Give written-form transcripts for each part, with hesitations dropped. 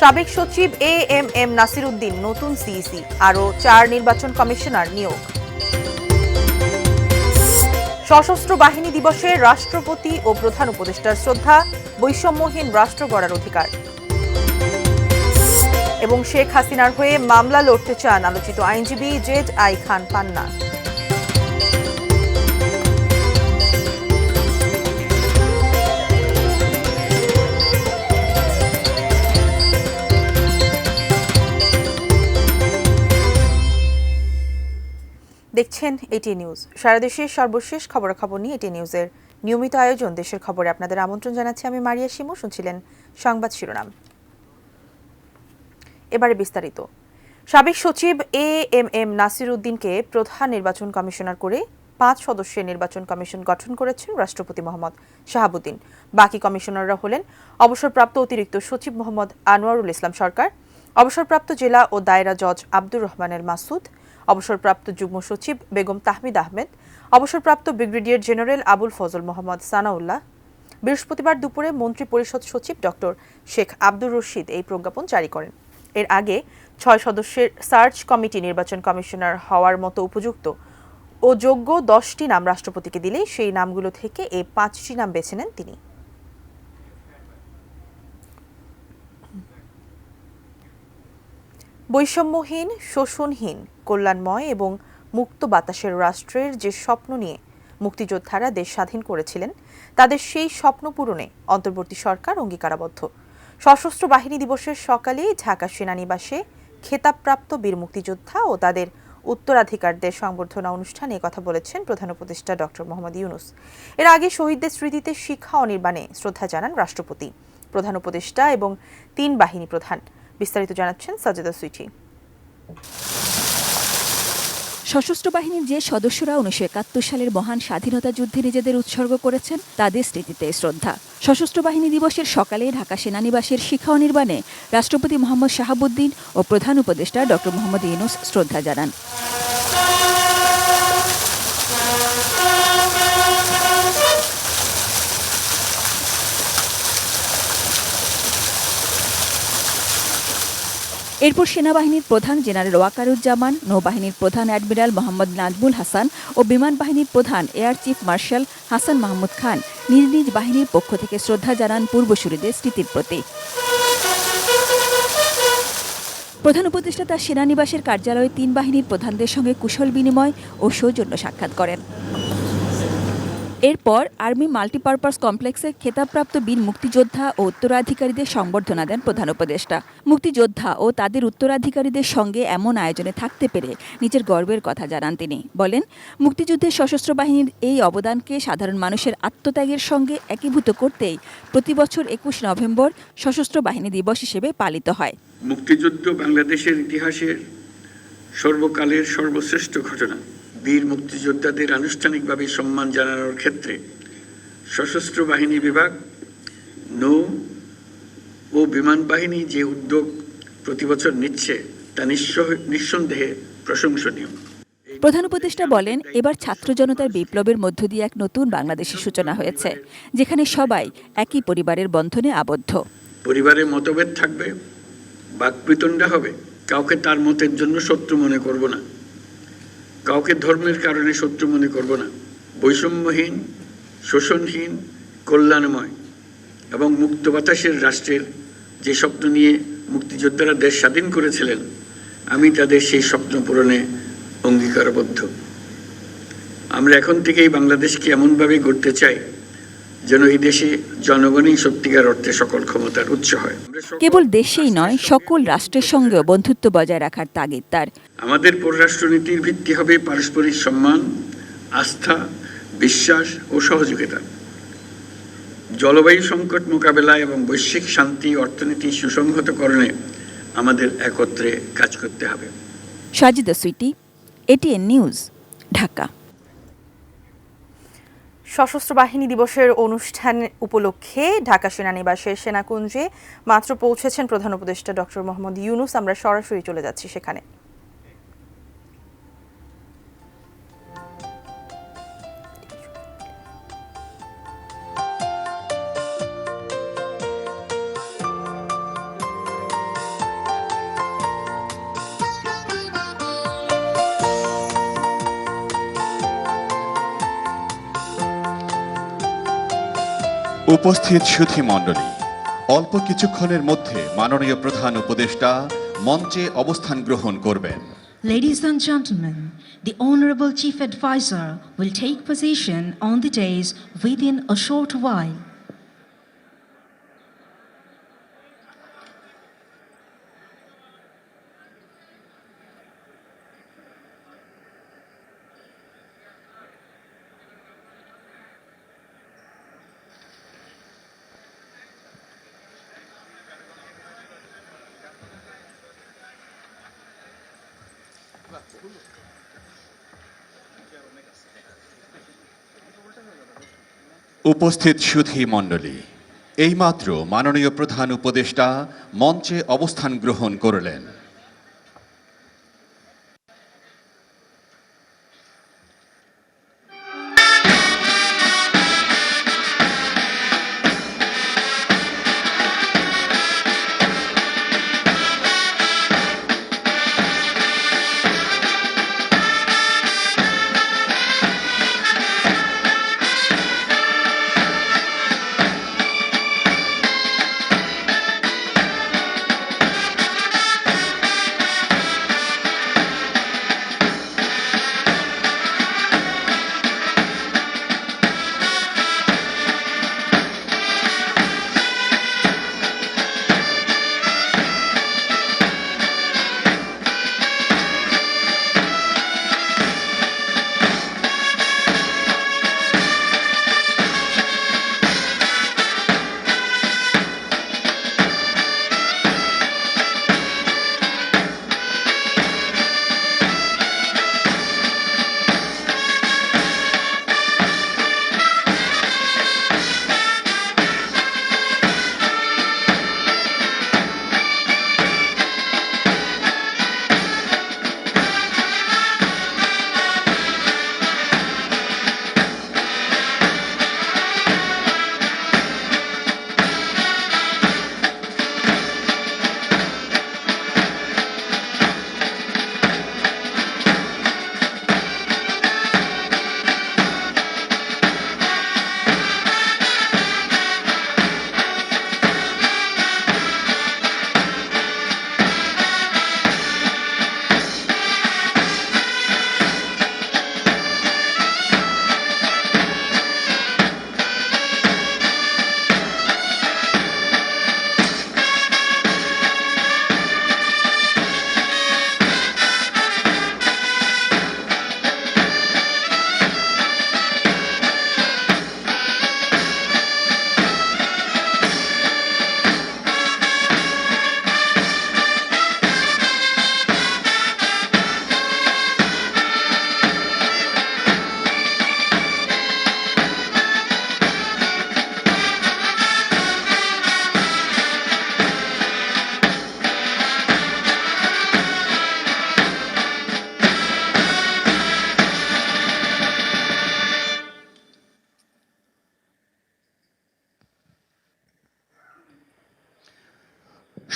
সাবেক সচিব এএমএম নাসির উদ্দিন নতুন সিইসি, আরও 4 নির্বাচন কমিশনার নিয়োগ। সশস্ত্র বাহিনী দিবসে রাষ্ট্রপতি ও প্রধান উপদেষ্টার শ্রদ্ধা, বৈষম্যহীন রাষ্ট্র গড়ার অধিকার। এবং শেখ হাসিনার হয়ে মামলা লড়তে চান আলোচিত আইনজীবী জেড আই খান পান্না। দেখছেন এটি নিউজ। সারা দেশের সর্বশেষ খবরাখবর নিয়ে এটি নিউজের নিয়মিত আয়োজন দেশের খবরে আপনাদের আমন্ত্রণ জানাচ্ছি আমি মারিয়া শিমু। শুনছিলেন সংবাদ শিরোনাম, এবারে বিস্তারিত। সাবেক সচিব এএমএম নাসির উদ্দিনকে প্রধান নির্বাচন কমিশনার করে 5 সদস্যের নির্বাচন কমিশন গঠন করেছেন রাষ্ট্রপতি মোহাম্মদ শাহাবুদ্দিন। বাকি কমিশনাররা হলেন অবসরপ্রাপ্ত অতিরিক্ত সচিব মোহাম্মদ আনোয়ারুল ইসলাম সরকার, অবসরপ্রাপ্ত জেলা ও দায়রা জজ আব্দুর রহমানের মাসুদ, অবসরপ্রাপ্ত যুগ্ম সচিব বেগম তাহমিদ আহমেদ, অবসরপ্রাপ্ত ব্রিগেডিয়ার জেনারেল আবুল ফজল মোহাম্মদ সানাউল্লাহ। বৃহস্পতিবার দুপুরে মন্ত্রী পরিষদ সচিব ডক্টর শেখ আব্দুর রশিদ এই প্রজ্ঞাপন জারি করেন। এর আগে 6 সদস্যের সার্চ কমিটি নির্বাচন কমিশনার হওয়ার মতো উপযুক্ত ও যোগ্য 10টি নাম রাষ্ট্রপতিকে দিলে সেই নামগুলো থেকে এই 5টি নাম বেছে নেন তিনি। বৈষম্যহীন, শোষণহীন, কল্যাণময় এবং মুক্ত বাতাসের রাষ্ট্রের যে স্বপ্ন নিয়ে মুক্তিযোদ্ধারা দেশ স্বাধীন করেছিলেন, তাদের সেই স্বপ্ন পূরণে অন্তর্বর্তী সরকার অঙ্গীকারাবদ্ধ। সশস্ত্র বাহিনী দিবসের সকালে ঢাকা সেনানিবাসে খেতাবপ্রাপ্ত বীর মুক্তিযোদ্ধা ও তাদের উত্তরাধিকারদের সংবর্ধনা অনুষ্ঠানে কথা বলেছেন প্রধান উপদেষ্টা ডক্টর মোহাম্মদ ইউনূস। এর আগে শহীদদের স্মৃতিতে শিক্ষা অনির্বাণে শ্রদ্ধা জানান রাষ্ট্রপতি, প্রধান উপদেষ্টা এবং 3 বাহিনী প্রধান। বিস্তারিত জানাচ্ছেন সাজেদা সুইটি। সশস্ত্র বাহিনীর যে সদস্যরা 1971 সালের মহান স্বাধীনতা যুদ্ধে নিজেদের উৎসর্গ করেছেন, তাদের স্মৃতিতে শ্রদ্ধা। সশস্ত্র বাহিনী দিবসের সকালে ঢাকা সেনানিবাসের শিখা অনির্বাণে রাষ্ট্রপতি মোহাম্মদ শাহাবুদ্দিন ও প্রধান উপদেষ্টা ডক্টর মোহাম্মদ ইউনূস শ্রদ্ধা জানান। এরপর সেনাবাহিনীর প্রধান জেনারেল ওয়াকারুজ্জামান, নৌবাহিনীর প্রধান অ্যাডমিরাল মোহাম্মদ নাজমুল হাসান ও বিমান বাহিনীর প্রধান air chief marshal Hasan Mahmud Khan নিজ নিজ বাহিনীর পক্ষ থেকে শ্রদ্ধা জানান পূর্বসূরিদের স্মৃতির প্রতি। প্রধান উপদেষ্টা তার সেনানিবাসের কার্যালয়ে 3 বাহিনীর প্রধানদের সঙ্গে কুশল বিনিময় ও সৌজন্য সাক্ষাৎ করেন। এরপর আর্মি মাল্টিপারপাস কমপ্লেক্সে খেতাবপ্রাপ্ত বীর মুক্তিযোদ্ধা ও উত্তরাধিকারীদের সংবর্ধনা দেন প্রধান উপদেষ্টা। মুক্তিযোদ্ধা ও তাদের উত্তরাধিকারীদের সঙ্গে এমন আয়োজনে থাকতে পেরে নিজের গর্বের কথা জানান তিনি। বলেন, মুক্তিযুদ্ধের সশস্ত্র বাহিনীর এই অবদানকে সাধারণ মানুষের আত্মত্যাগের সঙ্গে একীভূত করতেই প্রতি বছর 21 নভেম্বর সশস্ত্র বাহিনী দিবস হিসেবে পালিত হয়। মুক্তিযুদ্ধ বাংলাদেশের ইতিহাসের সর্বকালের সর্বশ্রেষ্ঠ ঘটনা। বীর মুক্তিযোদ্ধাদের আনুষ্ঠানিকভাবে সম্মান জানানোর ক্ষেত্রে সশস্ত্র বাহিনী বিভাগ, নৌ ও বিমান বাহিনী যে উদ্যোগ প্রতি বছর নিচ্ছে তা নিঃসন্দেহে প্রশংসনীয়। প্রধান উপদেষ্টা বলেন, এবার ছাত্র জনতার বিপ্লবের মধ্য দিয়ে এক নতুন বাংলাদেশের সূচনা হয়েছে, যেখানে সবাই একই পরিবারের বন্ধনে আবদ্ধ। পরিবারের মতভেদ থাকবে, বাকবিতণ্ডা হবে, কাউকে তার মতের জন্য শত্রু মনে করব না, কাউকে ধর্মের কারণে শত্রু মনে করব না। বৈষম্যহীন, শোষণহীন, কল্যাণময় এবং মুক্ত বাতাসের রাষ্ট্রের যে স্বপ্ন নিয়ে মুক্তিযোদ্ধারা দেশ স্বাধীন করেছিলেন, আমি তাদের সেই স্বপ্ন পূরণে অঙ্গীকারবদ্ধ। আমরা এখন থেকেই বাংলাদেশকে এমনভাবে গড়তে চাই যেন এই দেশে জনগণই সত্যিকার অর্থে সকল ক্ষমতার উৎস হয়। কেবল দেশেই নয়, সকল রাষ্ট্রের সঙ্গেও বন্ধুত্ব বজায় রাখার তাগিদ তার। আমাদের পররাষ্ট্রনীতির ভিত্তি হবে পারস্পরিক সম্মান, আস্থা, বিশ্বাস ও সহযোগিতা। জলবায়ু সংকট মোকাবেলায় এবং বৈশ্বিক শান্তি অর্থনীতি সুসংহতকরণে আমাদের একত্রে কাজ করতে হবে। Sajida Sweety, ATN news, Dhaka. সশস্ত্র বাহিনী দিবসের অনুষ্ঠান উপলক্ষে ঢাকা সেনানিবাসের সেনাকুঞ্জে মাত্র পৌঁছেছেন প্রধান উপদেষ্টা ডক্টর মোহাম্মদ ইউনূস। আমরা সরাসরি চলে যাচ্ছি সেখানে। উপস্থিত সুধী মণ্ডলী, অল্প কিছুক্ষণের মধ্যে মাননীয় প্রধান উপদেষ্টা মঞ্চে অবস্থান গ্রহণ করবেন। Ladies and gentlemen, the Honorable Chief Advisor will take position on the dais within a short while. উপস্থিত সুধী মণ্ডলী, এইমাত্র মাননীয় প্রধান উপদেষ্টা মঞ্চে অবস্থান গ্রহণ করলেন।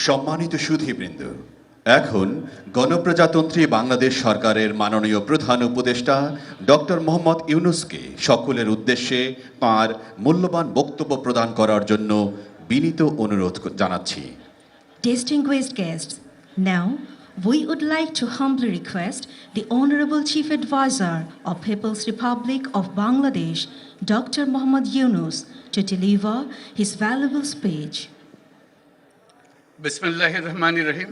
সম্মানিত সুধীবৃন্দ, এখন গণপ্রজাতন্ত্রী বাংলাদেশ সরকারের মাননীয় প্রধান উপদেষ্টা ডক্টর মোহাম্মদ ইউনূসকে সকলের উদ্দেশ্যে তাঁর মূল্যবান বক্তব্য প্রদান করার জন্য বিনীত অনুরোধ জানাচ্ছি। Distinguished guests, now we would like to humbly request the Honorable Chief Advisor of People's Republic of Bangladesh, Dr. Mohammad Yunus, to deliver his valuable speech. বিসমিল্লাহির রহমানির রহিম।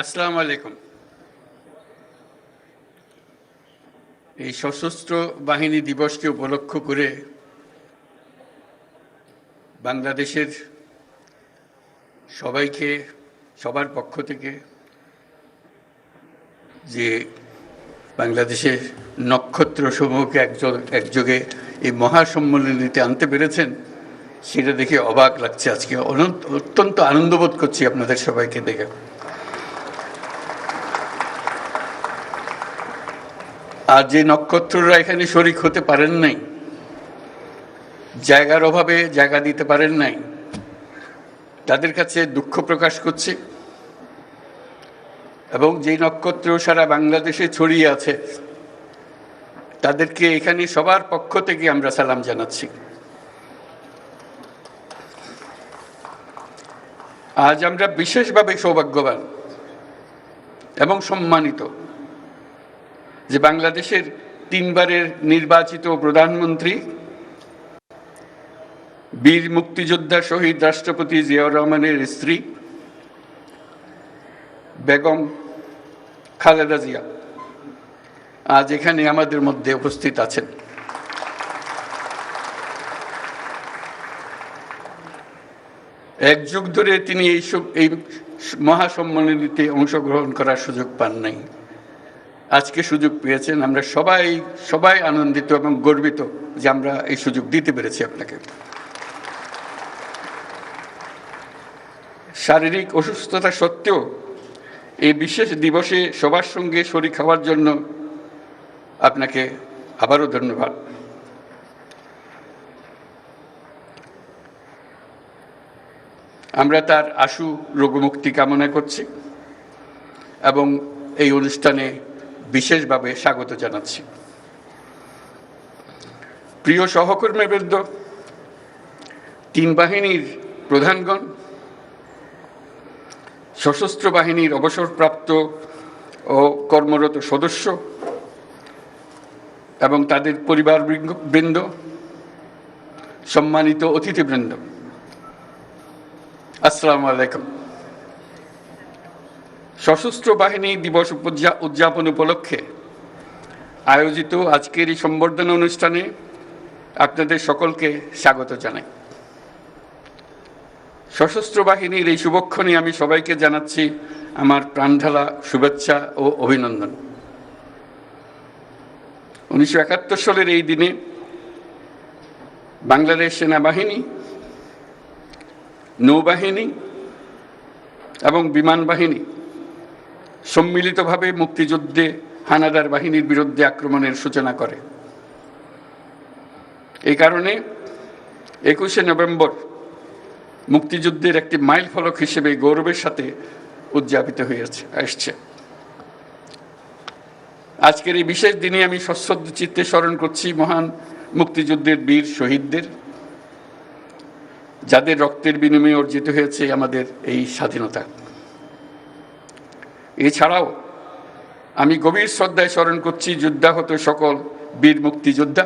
আসসালামু আলাইকুম। এই সশস্ত্র বাহিনী দিবসকে উপলক্ষ করে বাংলাদেশের সবাইকে, সবার পক্ষ থেকে যে বাংলাদেশের নক্ষত্র সমূহকে একযোগে এই মহাসম্মেলনীতে আনতে পেরেছেন, সেটা দেখে অবাক লাগছে। আজকে অত্যন্ত আনন্দবোধ করছি আপনাদের সবাইকে দেখে। আর যে নক্ষত্ররা এখানে শরিক হতে পারেন নাই, জায়গার অভাবে জায়গা দিতে পারেন নাই, তাদের কাছে দুঃখ প্রকাশ করছি। এবং যেই নক্ষত্র সারা বাংলাদেশে ছড়িয়ে আছে, তাদেরকে এখানে সবার পক্ষ থেকে আমরা সালাম জানাচ্ছি। আজ আমরা বিশেষভাবে সৌভাগ্যবান এবং সম্মানিত যে বাংলাদেশের 3 বারের নির্বাচিত প্রধানমন্ত্রী বীর মুক্তিযোদ্ধা শহীদ রাষ্ট্রপতি জিয়াউর রহমানের স্ত্রী বেগম খালেদা জিয়া আজ এখানে আমাদের মধ্যে উপস্থিত আছেন। এক যুগ ধরে তিনি এই মহাসম্মেলনীতে অংশগ্রহণ করার সুযোগ পান নাই, আজকে সুযোগ পেয়েছেন। আমরা সবাই আনন্দিত এবং গর্বিত যে আমরা এই সুযোগ দিতে পেরেছি আপনাকে। শারীরিক অসুস্থতা সত্ত্বেও এই বিশেষ দিবসে সবার সঙ্গে শরীক হওয়ার জন্য আপনাকে আবারও ধন্যবাদ। আমরা তার আশু রোগমুক্তি কামনা করছি এবং এই অনুষ্ঠানে বিশেষভাবে স্বাগত জানাচ্ছি। প্রিয় সহকর্মীবৃন্দ, 3 বাহিনীর প্রধানগণ, সশস্ত্র বাহিনীর অবসরপ্রাপ্ত ও কর্মরত সদস্য এবং তাদের পরিবারবৃন্দ, সম্মানিত অতিথিবৃন্দ, আসসালামু আলাইকুম। সশস্ত্র বাহিনী দিবস উদযাপন উপলক্ষে আয়োজিত আজকের এই সম্বর্ধনা অনুষ্ঠানে আপনাদের সকলকে স্বাগত জানাই। সশস্ত্র বাহিনীর এই শুভক্ষণে আমি সবাইকে জানাচ্ছি আমার প্রাণঢালা শুভেচ্ছা ও অভিনন্দন। 1971 সালের এই দিনে বাংলাদেশ সেনাবাহিনী, নৌবাহিনী এবং বিমান বাহিনী সম্মিলিতভাবে মুক্তিযুদ্ধে হানাদার বাহিনীর বিরুদ্ধে আক্রমণের সূচনা করে। এই কারণে 21শে নভেম্বর মুক্তিযুদ্ধের একটি মাইল ফলক হিসেবে গৌরবের সাথে উদযাপিত আসছে। আজকের এই বিশেষ দিনে আমি সশ্রদ্ধ চিত্তে স্মরণ করছি মহান মুক্তিযুদ্ধের বীর শহীদদের, যাদের রক্তের বিনিময়ে অর্জিত হয়েছে আমাদের এই স্বাধীনতা। এছাড়াও আমি গভীর শ্রদ্ধায় স্মরণ করছি যুদ্ধাহত সকল বীর মুক্তিযোদ্ধা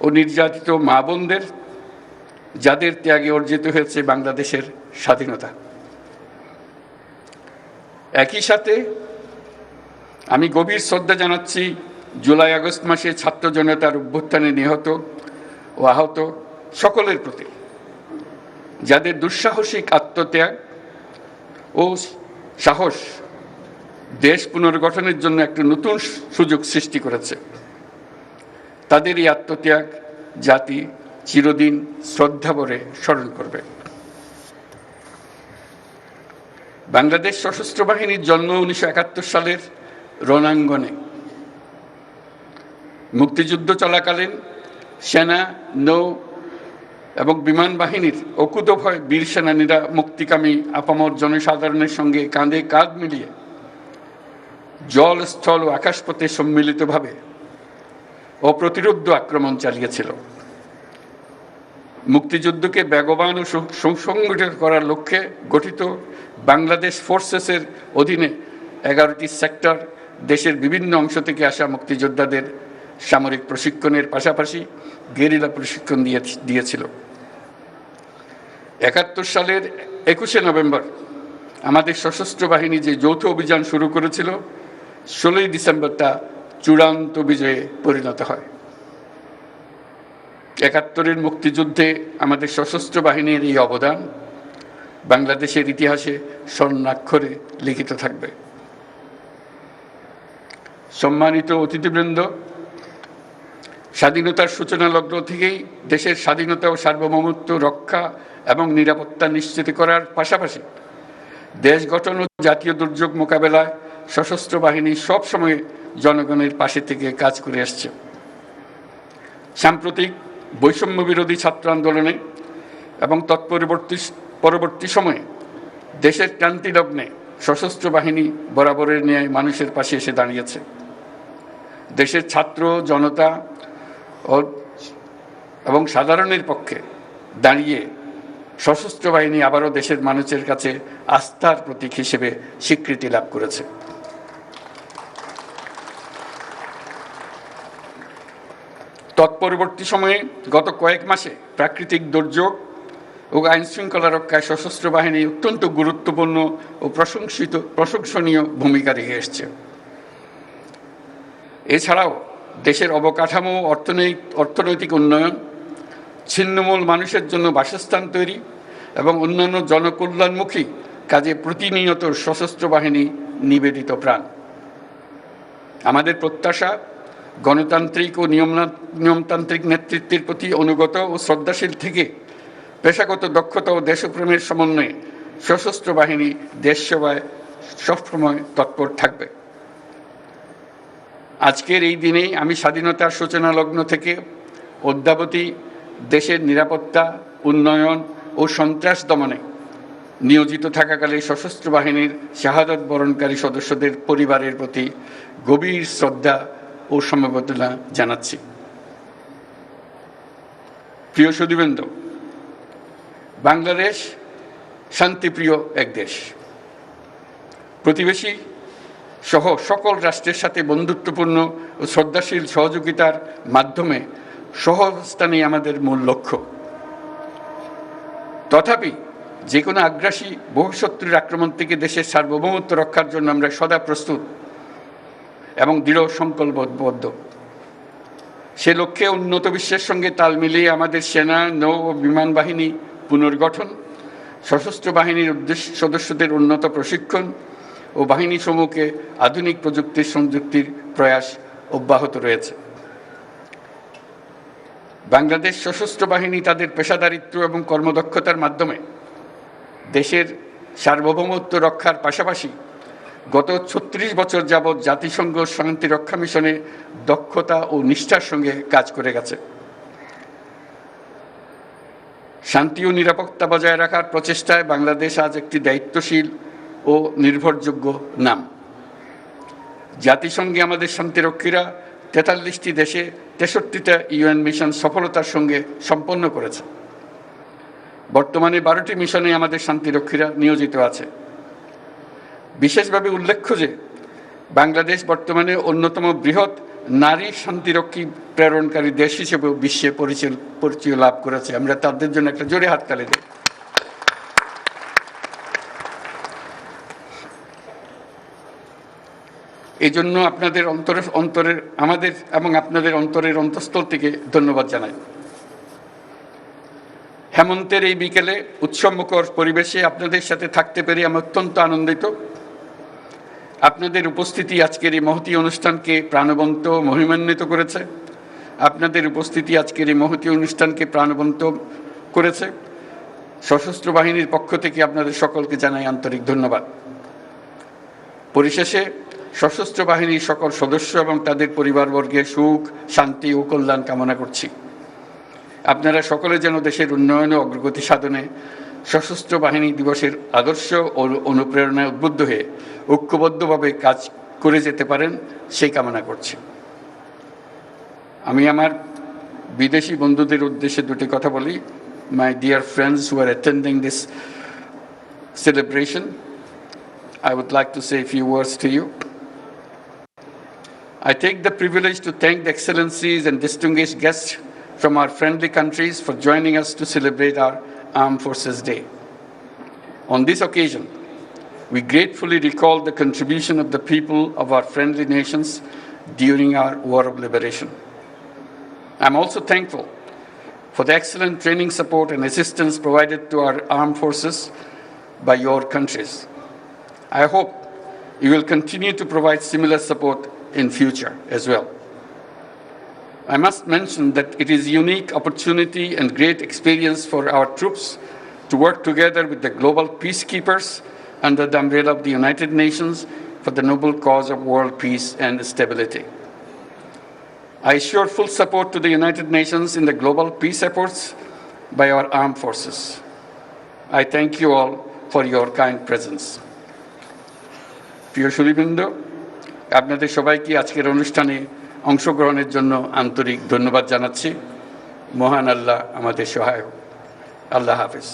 ও নির্যাতিত মা বোনদের, যাদের ত্যাগে অর্জিত হয়েছে বাংলাদেশের স্বাধীনতা। একই সাথে আমি গভীর শ্রদ্ধা জানাচ্ছি জুলাই আগস্ট মাসে ছাত্র জনতার অভ্যুত্থানে নিহত ও আহত সকলের প্রতি, যাদের দুঃসাহসিক আত্মত্যাগ ও সাহস দেশ পুনর্গঠনের জন্য একটা নতুন সুযোগ সৃষ্টি করেছে। তাদের এই আত্মত্যাগ জাতি চিরদিন শ্রদ্ধাভরে স্মরণ করবে। বাংলাদেশ সশস্ত্র বাহিনীর জন্ম 1971 সালের রণাঙ্গনে। মুক্তিযুদ্ধ চলাকালীন সেনা, নৌ এবং বিমান বাহিনীর অকুতোভয় বীর সেনানীরা মুক্তিকামী আপামর জনসাধারণের সঙ্গে কাঁধে কাঁধ মিলিয়ে জল, স্থল ও আকাশপথে সম্মিলিতভাবে অপ্রতিরোধ্য আক্রমণ চালিয়েছিল। মুক্তিযুদ্ধকে বেগবান ও সুসংগঠিত করার লক্ষ্যে গঠিত বাংলাদেশ ফোর্সেসের অধীনে 11টি সেক্টর দেশের বিভিন্ন অংশ থেকে আসা মুক্তিযোদ্ধাদের সামরিক প্রশিক্ষণের পাশাপাশি গেরিলা প্রশিক্ষণ দিয়েছিল। 71 সালের 21শে নভেম্বর আমাদের সশস্ত্র বাহিনী যে যৌথ অভিযান শুরু করেছিল, 16ই ডিসেম্বর তা চূড়ান্ত বিজয়ে পরিণত হয়। 71-এর মুক্তিযুদ্ধে আমাদের সশস্ত্র বাহিনীর এই অবদান বাংলাদেশের ইতিহাসে স্বর্ণাক্ষরে লিখিত থাকবে। সম্মানিত অতিথিবৃন্দ, স্বাধীনতার সূচনা লগ্ন থেকেই দেশের স্বাধীনতা ও সার্বভৌমত্ব রক্ষা এবং নিরাপত্তা নিশ্চিত করার পাশাপাশি দেশ গঠন ও জাতীয় দুর্যোগ মোকাবেলায় সশস্ত্র বাহিনী সবসময় জনগণের পাশে থেকে কাজ করে আসছে। সাম্প্রতিক বৈষম্য বিরোধী ছাত্র আন্দোলনে এবং পরবর্তী সময়ে দেশের ক্রান্তি লগ্নে সশস্ত্র বাহিনী বরাবরের ন্যায় মানুষের পাশে এসে দাঁড়িয়েছে। দেশের ছাত্র জনতা এবং সাধারণের পক্ষে দাঁড়িয়ে সশস্ত্র বাহিনী আবারও দেশের মানুষের কাছে আস্থার প্রতীক হিসেবে স্বীকৃতি লাভ করেছে। তৎপরবর্তী সময়ে গত কয়েক মাসে প্রাকৃতিক দুর্যোগ ও আইন শৃঙ্খলা রক্ষায় সশস্ত্র বাহিনী অত্যন্ত গুরুত্বপূর্ণ ও প্রশংসনীয় ভূমিকা রেখে এসছে। এছাড়াও দেশের অবকাঠামো, অর্থনৈতিক উন্নয়ন, ছিন্নমূল মানুষের জন্য বাসস্থান তৈরি এবং অন্যান্য জনকল্যাণমুখী কাজে প্রতিনিয়ত সশস্ত্র বাহিনী নিবেদিত প্রাণ। আমাদের প্রত্যাশা গণতান্ত্রিক ও নিয়মতান্ত্রিক নেতৃত্বের প্রতি অনুগত ও শ্রদ্ধাশীল থেকে পেশাগত দক্ষতা ও দেশপ্রেমের সমন্বয়ে সশস্ত্র বাহিনী দেশ সেবায় সবসময় তৎপর থাকবে। আজকের এই দিনেই আমি স্বাধীনতার সূচনা লগ্ন থেকে অদ্যাবধি দেশের নিরাপত্তা, উন্নয়ন ও সন্ত্রাস দমনে নিয়োজিত থাকাকালে সশস্ত্র বাহিনীর শাহাদাত বরণকারী সদস্যদের পরিবারের প্রতি গভীর শ্রদ্ধা ও সমবেদনা জানাচ্ছি। প্রিয় সুধীবৃন্দ, বাংলাদেশ শান্তিপ্রিয় এক দেশ। প্রতিবেশী সহ সকল রাষ্ট্রের সাথে বন্ধুত্বপূর্ণ ও শ্রদ্ধাশীল সহযোগিতার মাধ্যমে সহাবস্থানই আমাদের মূল লক্ষ্য। তথাপি যে কোনো আগ্রাসী বহিঃশত্রুর আক্রমণ থেকে দেশের সার্বভৌমত্ব রক্ষার জন্য আমরা সদা প্রস্তুত এবং দৃঢ় সংকল্পবদ্ধ। সে লক্ষ্যে উন্নত বিশ্বের সঙ্গে তাল মিলিয়ে আমাদের সেনা, নৌ ও বিমান বাহিনী পুনর্গঠন, সশস্ত্র বাহিনীর সদস্যদের উন্নত প্রশিক্ষণ ও বাহিনী সমূহকে আধুনিক প্রযুক্তির সংযুক্তির প্রয়াস অব্যাহত রয়েছে। বাংলাদেশ সশস্ত্র বাহিনী তাদের পেশাদারিত্ব এবং কর্মদক্ষতার মাধ্যমে দেশের সার্বভৌমত্ব রক্ষার পাশাপাশি গত ৩৬ বছর যাবৎ জাতিসংঘ শান্তি রক্ষা মিশনে দক্ষতা ও নিষ্ঠার সঙ্গে কাজ করে গেছে। শান্তি ও নিরাপত্তা বজায় রাখার প্রচেষ্টায় বাংলাদেশ আজ একটি দায়িত্বশীল ও নির্ভরযোগ্য নাম। জাতিসংঘে আমাদের শান্তিরক্ষীরা ৪৩টি দেশে ৬৩টা ইউএন মিশন সফলতার সঙ্গে সম্পন্ন করেছে। বর্তমানে ১২টি মিশনে আমাদের শান্তিরক্ষীরা নিয়োজিত আছে। বিশেষভাবে উল্লেখ্য যে বাংলাদেশ বর্তমানে অন্যতম বৃহৎ নারী শান্তিরক্ষী প্রেরণকারী দেশ হিসেবে বিশ্বে পরিচয় লাভ করেছে। আমরা তাদের জন্য একটা জোরে হাততালি দিই। এই জন্য আপনাদের আমাদের এবং আপনাদের অন্তরের অন্তঃস্থল থেকে ধন্যবাদ জানাই। হেমন্তের এই বিকেলে উৎসবমুখর পরিবেশে আপনাদের সাথে থাকতে পেরে আমি অত্যন্ত আনন্দিত। আপনাদের উপস্থিতি আজকের এই মহতী অনুষ্ঠানকে প্রাণবন্ত, মহিমান্বিত করেছে। আপনাদের উপস্থিতি আজকের এই মহতী অনুষ্ঠানকে প্রাণবন্ত করেছে। সশস্ত্র বাহিনীর পক্ষ থেকে আপনাদের সকলকে জানাই আন্তরিক ধন্যবাদ। পরিশেষে সশস্ত্র বাহিনীর সকল সদস্য এবং তাদের পরিবারবর্গের সুখ, শান্তি ও কল্যাণ কামনা করছি। আপনারা সকলে যেন দেশের উন্নয়ন ও অগ্রগতি সাধনে সশস্ত্র বাহিনী দিবসের আদর্শ ও অনুপ্রেরণায় উদ্বুদ্ধ হয়ে ঐক্যবদ্ধভাবে কাজ করে যেতে পারেন, সেই কামনা করছি। আমি আমার বিদেশি বন্ধুদের উদ্দেশ্যে দুটি কথা বলি। My dear friends who R attending this celebration, I would like to say a few words to you. I take the privilege to thank the excellencies and distinguished guests from our friendly countries for joining us to celebrate our Armed Forces Day. On this occasion, we gratefully recall the contribution of the people of our friendly nations during our War of Liberation. I'm also thankful for the excellent training support and assistance provided to our armed forces by your countries. I hope you will continue to provide similar support in future as well. I must mention that it is a unique opportunity and great experience for our troops to work together with the global peacekeepers under the umbrella of the United Nations for the noble cause of world peace and stability. I assure full support to the United Nations in the global peace efforts by our armed forces. I thank you all for your kind presence. প্রিয় সুধীবৃন্দ, আপনাদের সবাইকে আজকের অনুষ্ঠানে অংশগ্রহণের জন্য আন্তরিক ধন্যবাদ জানাচ্ছি। মহান আল্লাহ আমাদের সহায় হোক। আল্লাহ হাফেজ।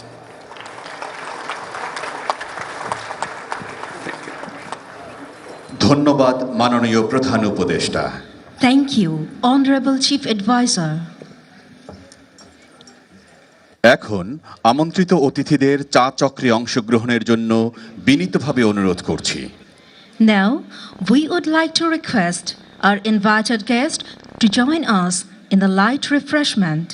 ধন্যবাদ মাননীয় প্রধান উপদেষ্টা। Thank you, Honorable Chief Advisor. এখন আমন্ত্রিত অতিথিদের চা চক্রে অংশগ্রহণের জন্য বিনীতভাবে অনুরোধ করছি। Now, we would like to request our invited guest to join us in the light refreshment.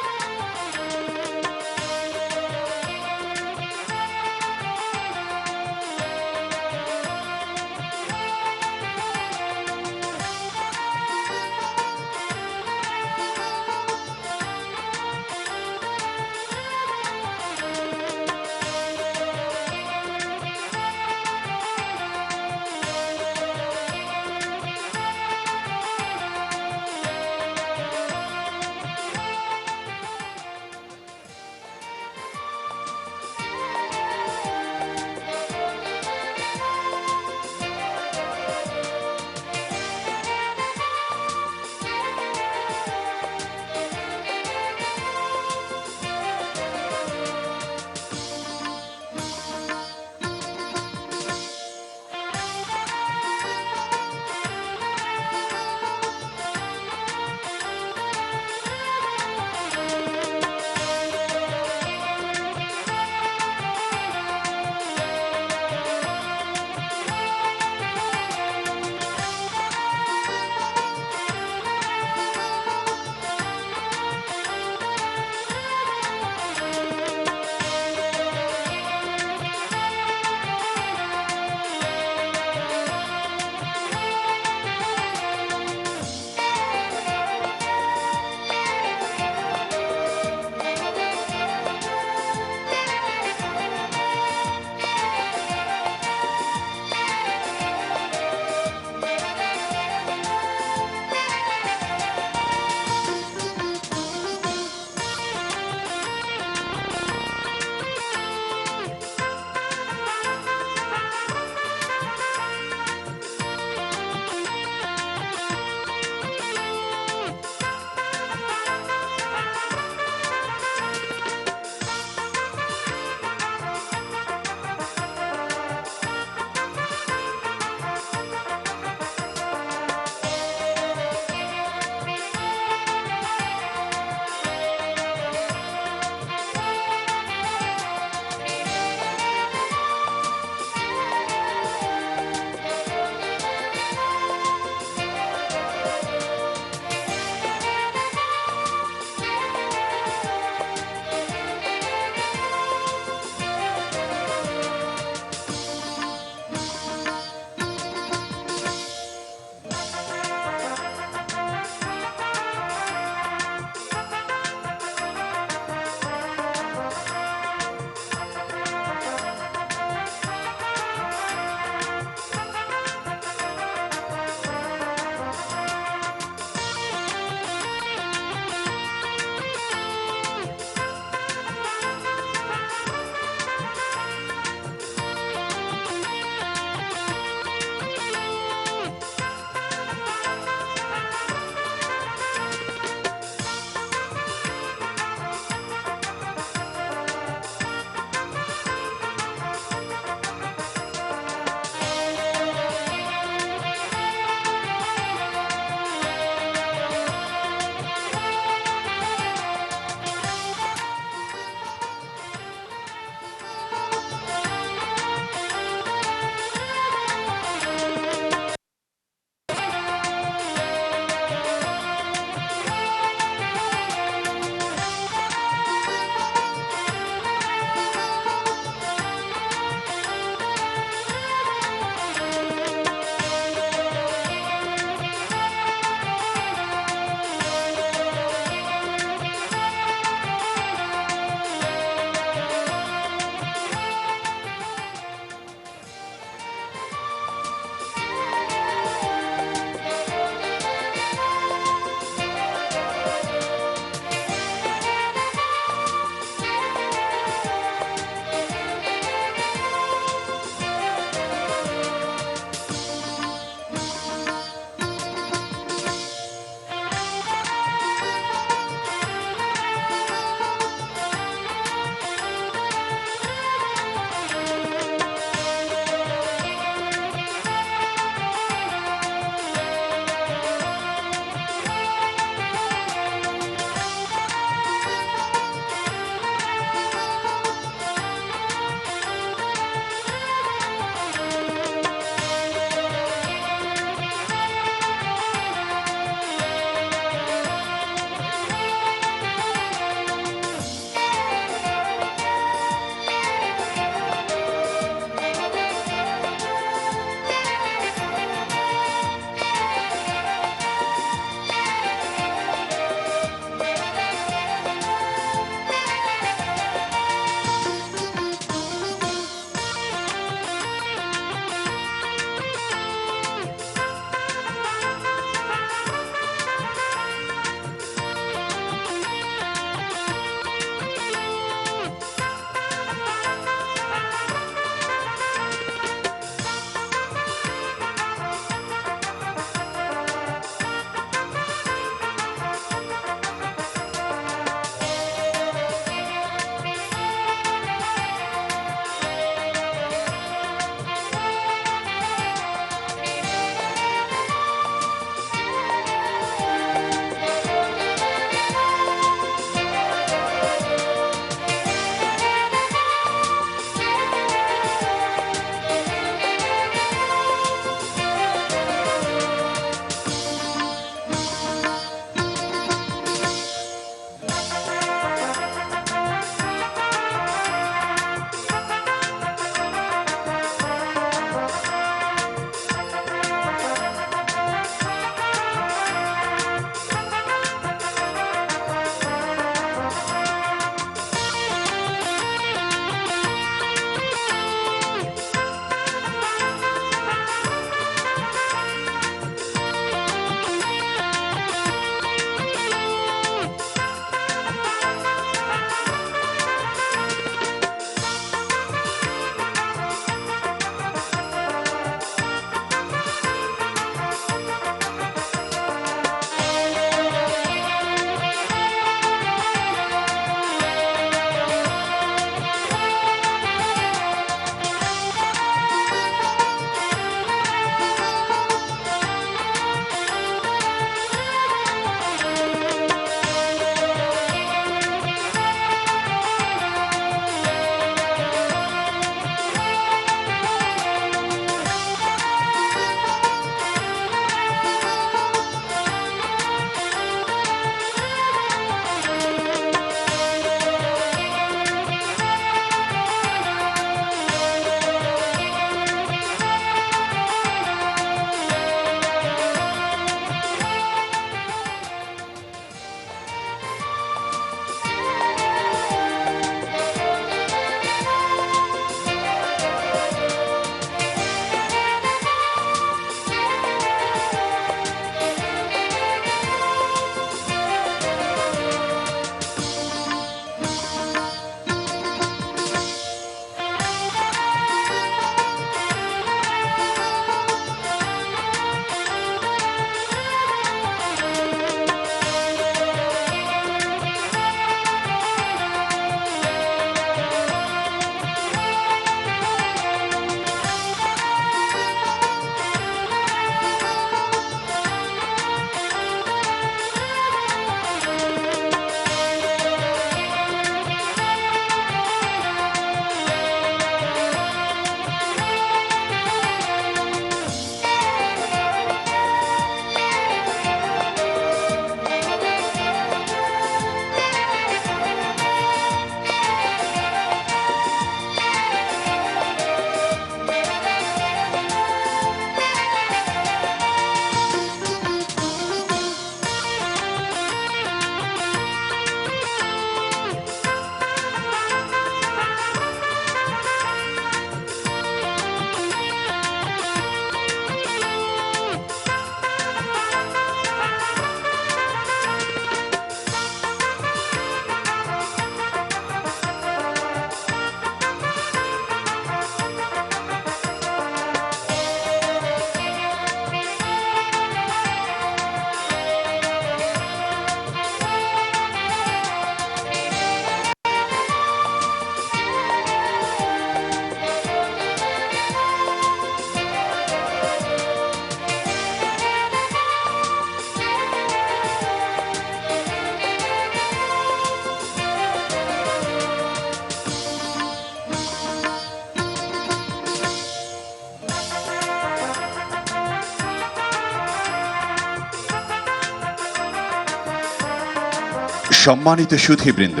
সম্মানিত সুধীবৃন্দ,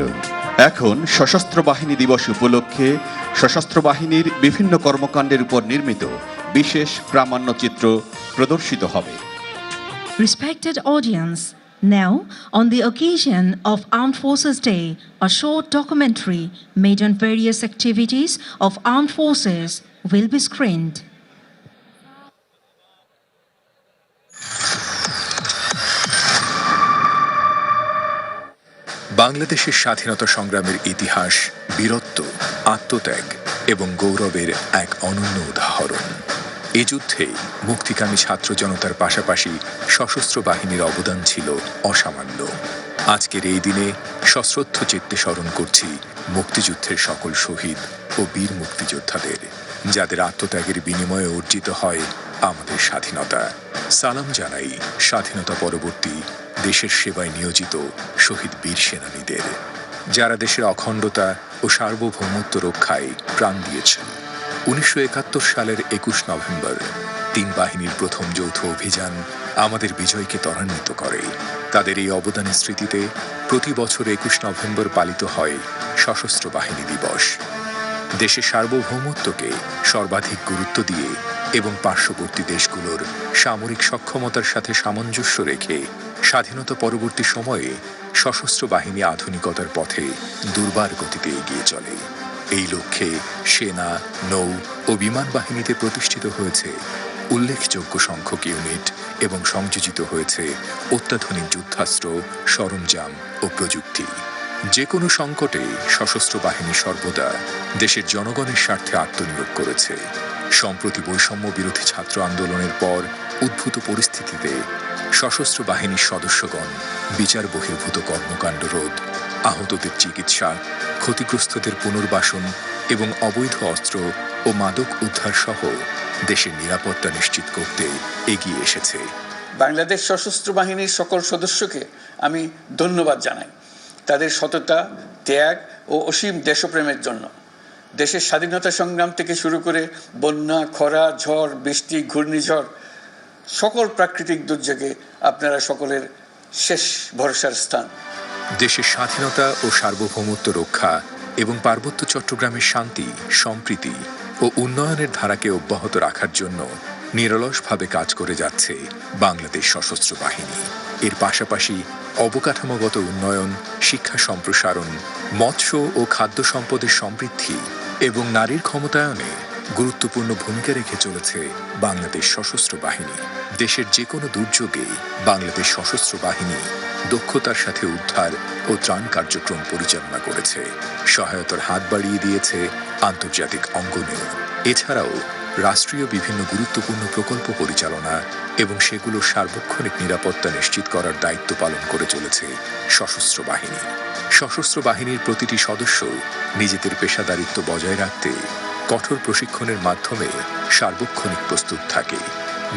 এখন সশস্ত্র বাহিনী দিবস উপলক্ষে সশস্ত্র বাহিনীর বিভিন্ন কর্মকাণ্ডের উপর নির্মিত বিশেষ প্রামাণ্যচিত্র প্রদর্শিত হবে। Respected audience, now, on the occasion of Armed Forces Day, a short documentary made on various activities of armed forces will be screened. বাংলাদেশের স্বাধীনতা সংগ্রামের ইতিহাস বীরত্ব, আত্মত্যাগ এবং গৌরবের এক অনন্য উদাহরণ। এই যুদ্ধে মুক্তিকামী ছাত্র জনতার পাশাপাশি সশস্ত্র বাহিনীর অবদান ছিল অসামান্য। আজকের এই দিনে সশ্রদ্ধ চিত্তে স্মরণ করছি মুক্তিযুদ্ধের সকল শহীদ ও বীর মুক্তিযোদ্ধাদের, যাদের আত্মত্যাগের বিনিময়ে অর্জিত হয় আমাদের স্বাধীনতা। সালাম জানাই স্বাধীনতা পরবর্তী দেশের সেবায় নিয়োজিত শহীদ বীর সেনানীদের, যারা দেশের অখণ্ডতা ও সার্বভৌমত্ব রক্ষায় প্রাণ দিয়েছেন। 1971 সালের 21 নভেম্বর 3 বাহিনীর প্রথম যৌথ অভিযান আমাদের বিজয়কে ত্বরান্বিত করে। তাদের এই অবদানের স্মৃতিতে প্রতি বছর 21 নভেম্বর পালিত হয় সশস্ত্র বাহিনী দিবস। দেশের সার্বভৌমত্বকে সর্বাধিক গুরুত্ব দিয়ে এবং পার্শ্ববর্তী দেশগুলোর সামরিক সক্ষমতার সাথে সামঞ্জস্য রেখে স্বাধীনতা পরবর্তী সময়ে সশস্ত্র বাহিনী আধুনিকতার পথে দুর্বার গতিতে এগিয়ে চলে। এই লক্ষ্যে সেনা, নৌ ও বিমান বাহিনীতে প্রতিষ্ঠিত হয়েছে উল্লেখযোগ্য সংখ্যক ইউনিট এবং সংযোজিত হয়েছে অত্যাধুনিক যুদ্ধাস্ত্র, সরঞ্জাম ও প্রযুক্তি। যে কোনো সংকটে সশস্ত্র বাহিনী সর্বদা দেশের জনগণের স্বার্থে আত্মনিয়োগ করেছে। সম্প্রতি বৈষম্য বিরোধী ছাত্র আন্দোলনের পর উদ্ভূত পরিস্থিতিতে সশস্ত্র বাহিনীর সদস্যগণ বিচার বহির্ভূত কর্মকাণ্ড রোধ, আহতদের চিকিৎসা, ক্ষতিগ্রস্তদের পুনর্বাসন এবং অবৈধ অস্ত্র ও মাদক উদ্ধার সহ দেশের নিরাপত্তা নিশ্চিত করতে এগিয়ে এসেছে। বাংলাদেশ সশস্ত্র বাহিনীর সকল সদস্যকে আমি ধন্যবাদ জানাই তাদের সততা, ত্যাগ ও অসীম দেশপ্রেমের জন্য। দেশের স্বাধীনতা সংগ্রাম থেকে শুরু করে বন্যা, খরা, ঝড়, বৃষ্টি, ঘূর্ণিঝড়, সকল প্রাকৃতিক দুর্যোগে আপনারা সকলের শেষ ভরসার স্থান। দেশের স্বাধীনতা ও সার্বভৌমত্ব রক্ষা এবং পার্বত্য চট্টগ্রামের শান্তি, সম্প্রীতি ও উন্নয়নের ধারাকে অব্যাহত রাখার জন্য নিরলসভাবে কাজ করে যাচ্ছে বাংলাদেশ সশস্ত্র বাহিনী। এর পাশাপাশি অবকাঠামোগত উন্নয়ন, শিক্ষা সম্প্রসারণ, মৎস্য ও খাদ্য সম্পদের সমৃদ্ধি এবং নারীর ক্ষমতায়নে গুরুত্বপূর্ণ ভূমিকা রেখে চলেছে বাংলাদেশ সশস্ত্র বাহিনী। দেশের যে কোনো দুর্যোগে বাংলাদেশ সশস্ত্র বাহিনী দক্ষতার সাথে উদ্ধার ও ত্রাণ কার্যক্রম পরিচালনা করেছে, সহায়তার হাত বাড়িয়ে দিয়েছে আন্তর্জাতিক অঙ্গনেও। এছাড়াও রাষ্ট্রীয় বিভিন্ন গুরুত্বপূর্ণ প্রকল্প পরিচালনা এবং সেগুলোর সার্বক্ষণিক নিরাপত্তা নিশ্চিত করার দায়িত্ব পালন করে চলেছে সশস্ত্র বাহিনী। সশস্ত্র বাহিনীর প্রতিটি সদস্য নিজেদের পেশাদারিত্ব বজায় রাখতে কঠোর প্রশিক্ষণের মাধ্যমে সার্বক্ষণিক প্রস্তুত থাকে।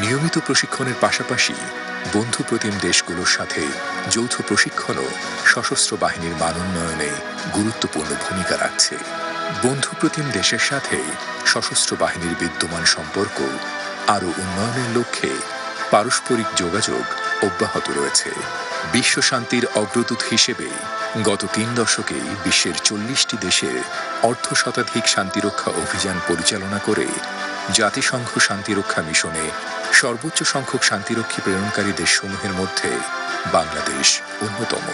নিয়মিত প্রশিক্ষণের পাশাপাশি বন্ধুপ্রতিম দেশগুলোর সাথে যৌথ প্রশিক্ষণও সশস্ত্র বাহিনীর মান উন্নয়নে গুরুত্বপূর্ণ ভূমিকা রাখছে। বন্ধুপ্রতিম দেশের সাথে সশস্ত্র বাহিনীর বিদ্যমান সম্পর্ক আরও উন্নয়নের লক্ষ্যে পারস্পরিক যোগাযোগ অব্যাহত রয়েছে। বিশ্ব শান্তির অগ্রদূত হিসেবে গত 3 দশকেই বিশ্বের 40টি দেশের অর্ধশতাধিক শান্তিরক্ষা অভিযান পরিচালনা করে জাতিসংঘ শান্তিরক্ষা মিশনে সর্বোচ্চ সংখ্যক শান্তিরক্ষী প্রেরণকারী দেশসমূহের মধ্যে বাংলাদেশ অন্যতম।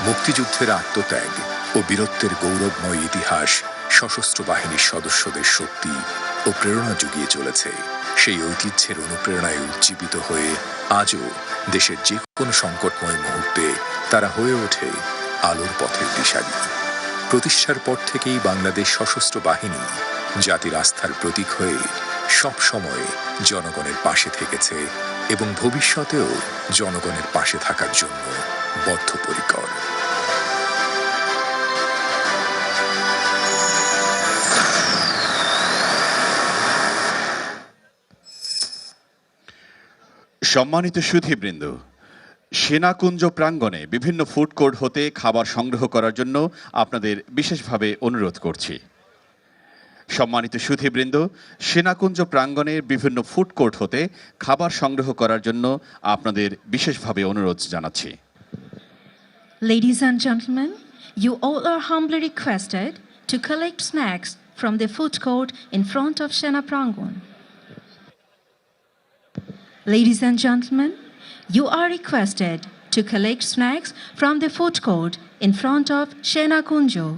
মুক্তিযুদ্ধের আত্মত্যাগ ও বীরত্বের গৌরবময় ইতিহাস সশস্ত্র বাহিনীর সদস্যদের শক্তি ও প্রেরণা জুগিয়ে চলেছে। সেই ঐতিহ্যের অনুপ্রেরণায় উজ্জীবিত হয়ে আজও দেশের যে কোনো সংকটময় মুহূর্তে তারা হয়ে ওঠে আলোর পথের দিশারি। প্রতিষ্ঠার পর থেকেই বাংলাদেশ সশস্ত্র বাহিনী জাতির আস্থার প্রতীক হয়ে সব সময় জনগণের পাশে থেকেছে এবং ভবিষ্যতেও জনগণের পাশে থাকার জন্য বদ্ধপরিকর। সম্মানিত সুধীবৃন্দ, সেনাকুঞ্জ প্রাঙ্গণে বিভিন্ন ফুড কোর্ট হতে খাবার সংগ্রহ করার জন্য আপনাদের বিশেষভাবে অনুরোধ করছি। সম্মানিত সুধীবৃন্দ, সেনাকুঞ্জ প্রাঙ্গণের বিভিন্ন ফুড কোর্ট হতে খাবার সংগ্রহ করার জন্য আপনাদের বিশেষভাবে অনুরোধ জানাচ্ছি। Ladies and gentlemen, you all are humbly requested to collect snacks from the food court in front of Sena Prangon. Ladies and gentlemen, you are requested to collect snacks from the food court in front of Sena Kunjo.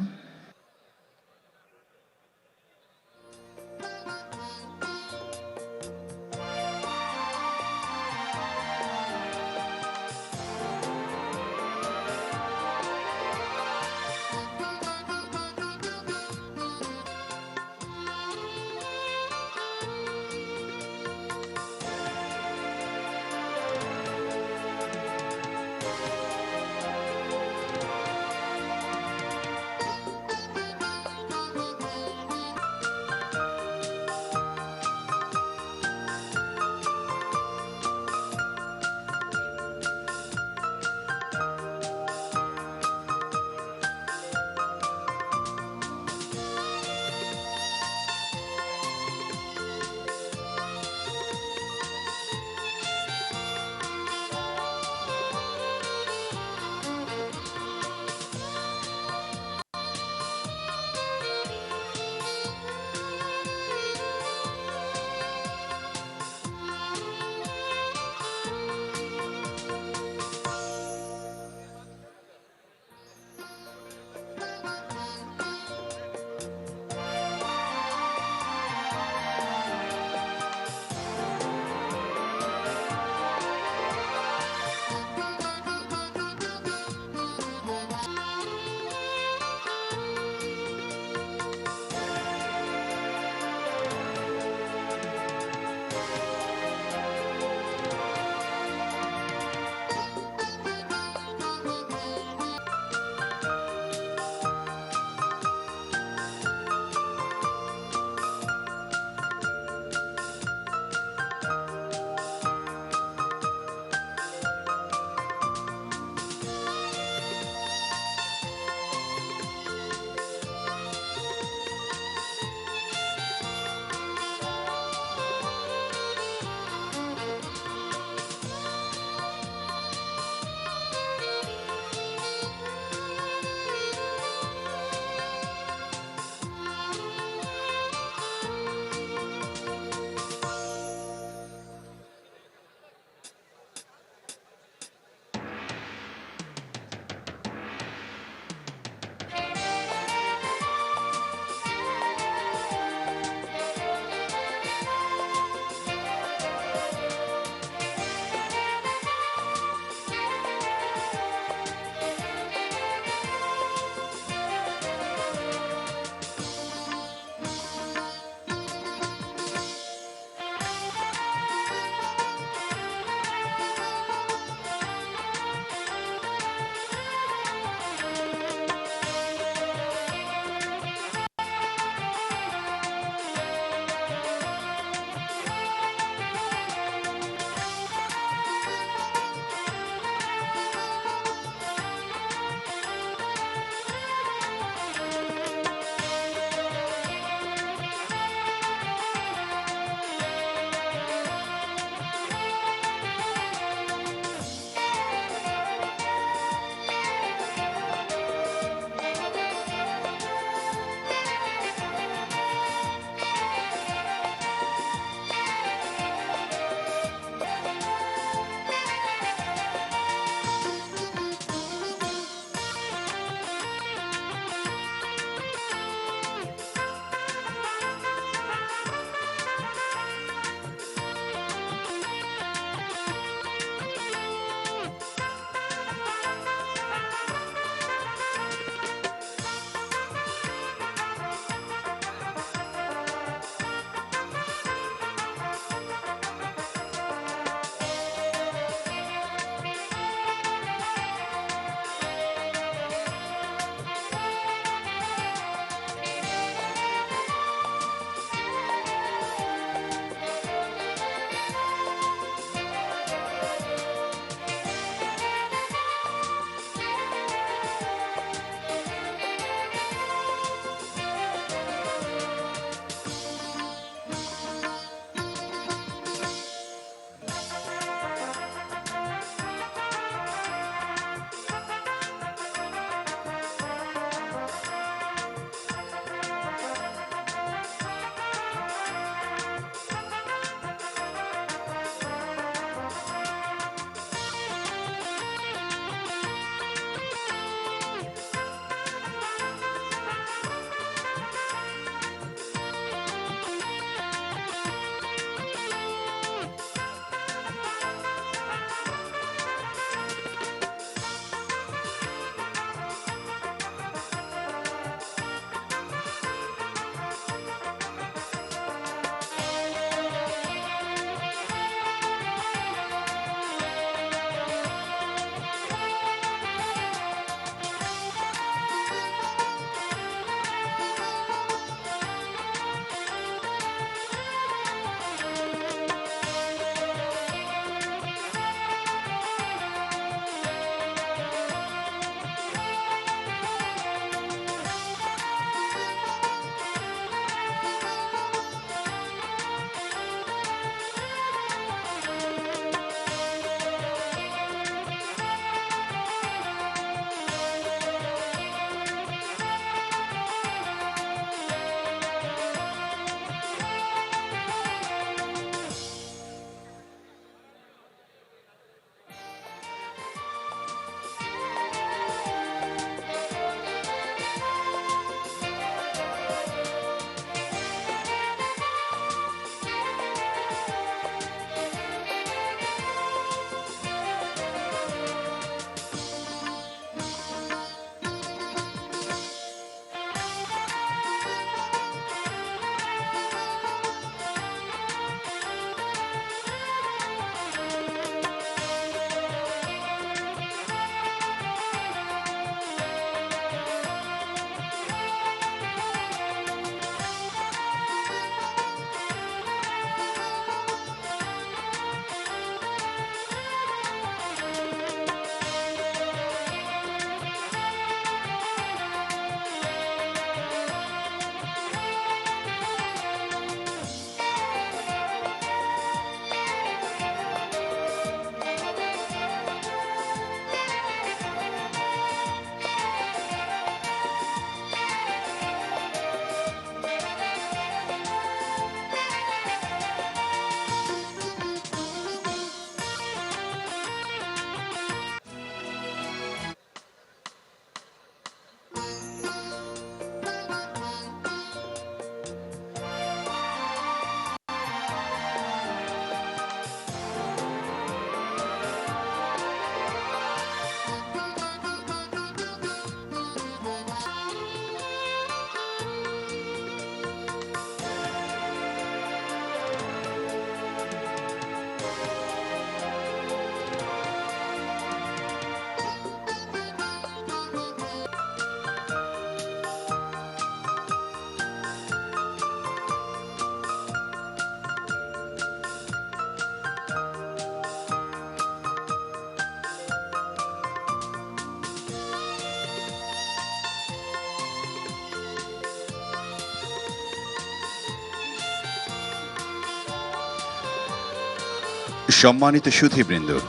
সম্মানিত সুধীবৃন্দ,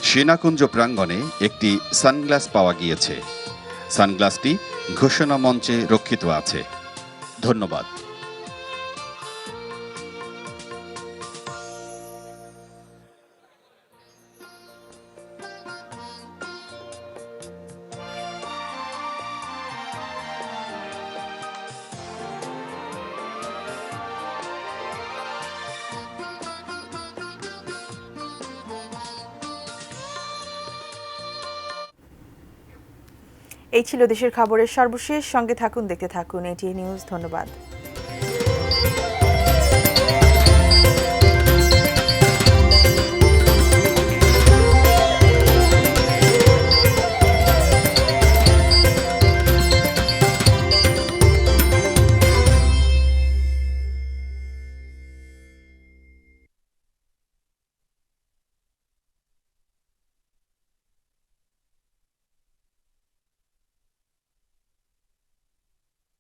সেনাকুঞ্জ প্রাঙ্গণে একটি sunglass পাওয়া গিয়েছে। সানগ্লাসটি ঘোষণা মঞ্চে রক্ষিত আছে। ধন্যবাদ। এই ছিল দেশের খবরের সর্বশেষ। সঙ্গে থাকুন, দেখতে থাকুন এটিএন নিউজ। ধন্যবাদ।